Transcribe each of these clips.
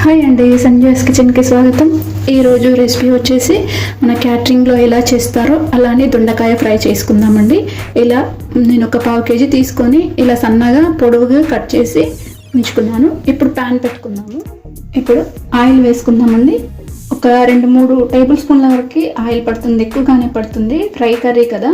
Hi అండి, సంజయ్స్ కిచెన్కి స్వాగతం. ఈరోజు రెసిపీ వచ్చేసి మన క్యాటరింగ్లో ఎలా చేస్తారో అలానే దొండకాయ ఫ్రై చేసుకుందామండి. ఇలా నేను ఒక 1/2 kg తీసుకొని ఇలా సన్నగా పొడవుగా కట్ చేసి ఉంచుకున్నాను. ఇప్పుడు ప్యాన్ పెట్టుకుందాము. ఇప్పుడు ఆయిల్ వేసుకుందామండి. ఒక 2-3 టేబుల్ స్పూన్ల వరకు ఆయిల్ పడుతుంది, ఎక్కువగానే పడుతుంది, ఫ్రై కర్రీ కదా.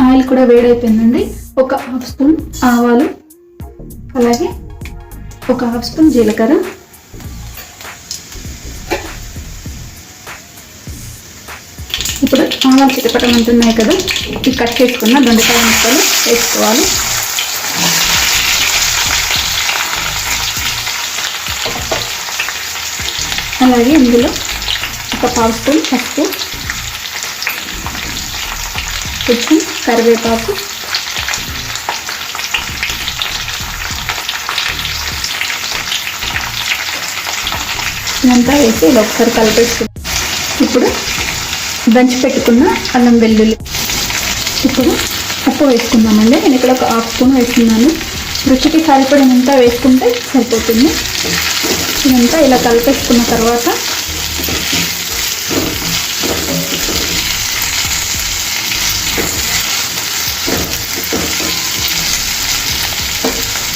ఆయిల్ కూడా వేడైపోయిందండి. ఒక 1/2 స్పూన్ ఆవాలు, అలాగే ఒక 1/2 స్పూన్ జీలకర్ర, ఇప్పుడు ఆవాలు చిటపటం అంటున్నాయి కదా, ఈ కట్ చేసుకున్న దొండకాయ ముక్కలు వేసుకోవాలి. అలాగే ఇందులో ఒక 1/2 స్పూన్ పసుపు, కొంచెం కరివేపాకు, ఇదంతా వేసి ఇలా ఒకసారి కలిపేసుకుంటాం. ఇప్పుడు దంచి పెట్టుకున్న అల్లం వెల్లుల్లి, ఇప్పుడు ఉప్పు వేసుకుందామండి. నేను ఇక్కడ ఒక 1/2 స్పూన్ వేసుకున్నాను. రుచికి సరిపడినంత వేసుకుంటే సరిపోతుంది. ఇదంతా ఇలా కలిపేసుకున్న తర్వాత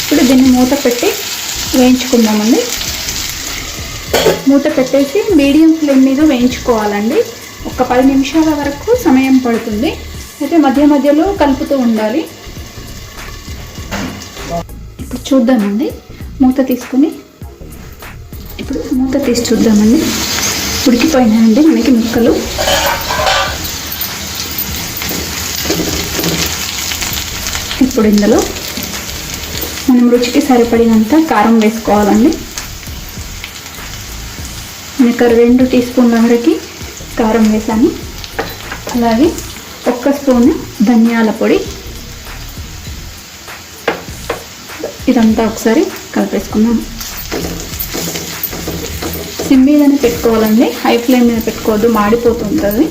ఇప్పుడు దీన్ని మూత పెట్టి వేయించుకుందామండి. మూత పెట్టేసి మీడియం ఫ్లేమ్ మీద వేయించుకోవాలండి. ఒక 10 నిమిషాల వరకు సమయం పడుతుంది. అయితే మధ్య మధ్యలో కలుపుతూ ఉండాలి. ఇప్పుడు చూద్దామండి, మూత తీసుకొని ఇప్పుడు మూత తీసి చూద్దామండి. ఉడికిపోయినాయండి మనకి ముక్కలు. ఇప్పుడు ఇందులో మనం రుచికి సరిపడినంత కారం వేసుకోవాలండి. నేను 2 టీ స్పూన్ల వరకు కారం వేసాను. అలాగే 1 స్పూన్ ధనియాల పొడి. ఇదంతా ఒకసారి కలిపేసుకుందాం. సిమ్ మీదనే పెట్టుకోవాలండి, హై ఫ్లేమ్ మీద పెట్టుకోవద్దు, మాడిపోతుంటుంది.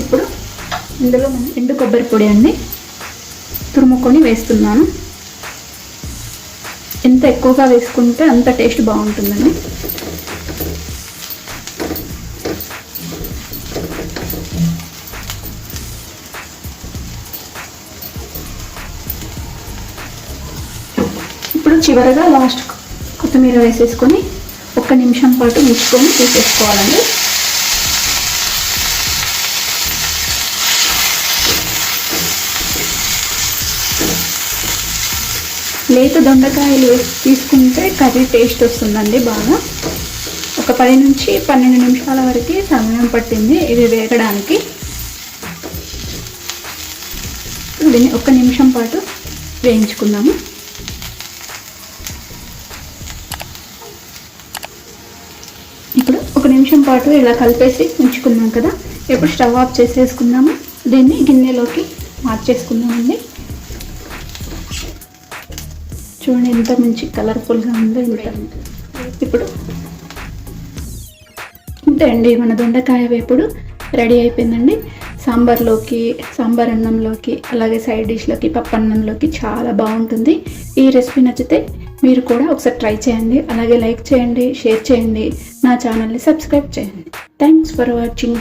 ఇప్పుడు ఇందులో మనం ఎండు కొబ్బరి పొడి అండి తురుముకొని వేస్తున్నాను. ఎంత ఎక్కువగా వేసుకుంటే అంత టేస్ట్ బాగుంటుందండి. ఇప్పుడు చివరగా లాస్ట్ కొత్తిమీర వేసేసుకొని 1 నిమిషం పాటు ఉంచుకొని తీసేసుకోవాలండి. లేత దొండకాయలు తీసుకుంటే కర్రీ టేస్ట్ వస్తుందండి బాగా. ఒక 10 నుంచి 12 నిమిషాల వరకు సమయం పట్టింది ఇవి వేగడానికి. దీన్ని 1 నిమిషం పాటు వేయించుకుందాము. ఇప్పుడు 1 నిమిషం పాటు ఇలా కలిపేసి ఉంచుకున్నాం కదా. ఇప్పుడు స్టవ్ ఆఫ్ చేసేసుకుందాము. దీన్ని గిన్నెలోకి మార్చేసుకుందామండి. చూడండి ఎంత మంచి కలర్ఫుల్గా ఉందో. ఇప్పుడు ఇంతే అండి, మన దొండకాయ వేపుడు రెడీ అయిపోయిందండి. సాంబార్ అన్నంలోకి, అలాగే సైడ్ డిష్లోకి, పప్పు అన్నంలోకి చాలా బాగుంటుంది. ఈ రెసిపీ నచ్చితే మీరు కూడా ఒకసారి ట్రై చేయండి. అలాగే లైక్ చేయండి, షేర్ చేయండి, నా ఛానల్ని సబ్స్క్రైబ్ చేయండి. Thanks for watching.